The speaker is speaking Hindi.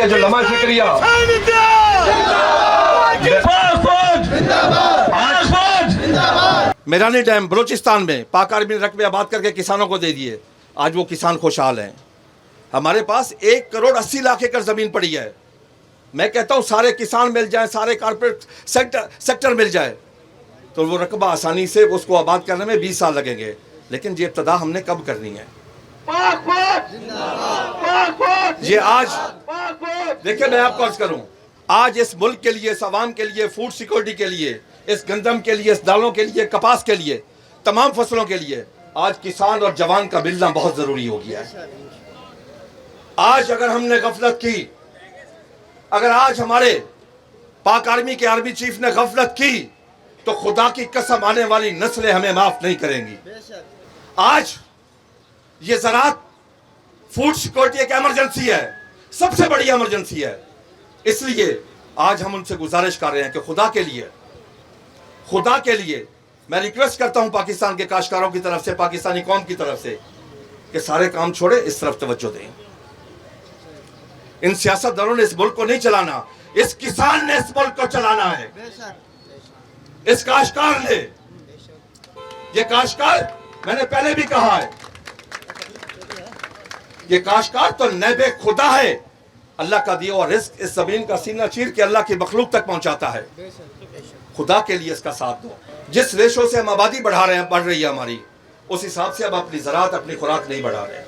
है जो लम्हा शुक्रिया। मेरानी डैम बलूचिस्तान में पाक आर्मी ने रकबे आबाद करके किसानों को दे दिए। आज वो किसान खुशहाल हैं। हमारे पास 1,80,00,000 एकड़ ज़मीन पड़ी है। मैं कहता हूँ सारे किसान मिल जाएं, सारे कॉर्पोरेट सेक्टर मिल जाए तो वो रकबा आसानी से उसको आबाद करने में 20 साल लगेंगे। लेकिन ये इब्तदा हमने कब करनी है? ये आज देखिए, मैं आपको अर्ज करूं, आज इस मुल्क के लिए, इस अवाम के लिए, फूड सिक्योरिटी के लिए, इस गंदम के लिए, इस दालों के लिए, कपास के लिए, तमाम फसलों के लिए आज किसान और जवान का मिलना बहुत जरूरी हो गया है। आज अगर हमने गफलत की, अगर आज हमारे पाक आर्मी के आर्मी चीफ ने गफलत की तो खुदा की कसम आने वाली नस्लें हमें माफ नहीं करेंगी। आज ये ज़राअत फूड सिक्योरिटी एक इमरजेंसी है, सबसे बड़ी इमरजेंसी है। इसलिए आज हम उनसे गुजारिश कर रहे हैं कि खुदा के लिए मैं रिक्वेस्ट करता हूं पाकिस्तान के काश्तकारों की तरफ से, पाकिस्तानी कौम की तरफ से, कि सारे काम छोड़े, इस तरफ तवज्जो दें। इन सियासतदानों ने इस मुल्क को नहीं चलाना, इस किसान ने इस मुल्क को चलाना है, इस काश्तकार ने। ये काश्तकार, मैंने पहले भी कहा है, ये काश्तकार तो नैबे खुदा है। अल्लाह का दिया हुआ रिस्क इस जमीन का सीना चीर के अल्लाह की मखलूक तक पहुंचाता है। खुदा के लिए इसका साथ दो। जिस रेशो से हम आबादी बढ़ा रहे हैं, बढ़ रही है हमारी, उस हिसाब से अब अपनी ज़राअत, अपनी खुराक नहीं बढ़ा रहे हैं।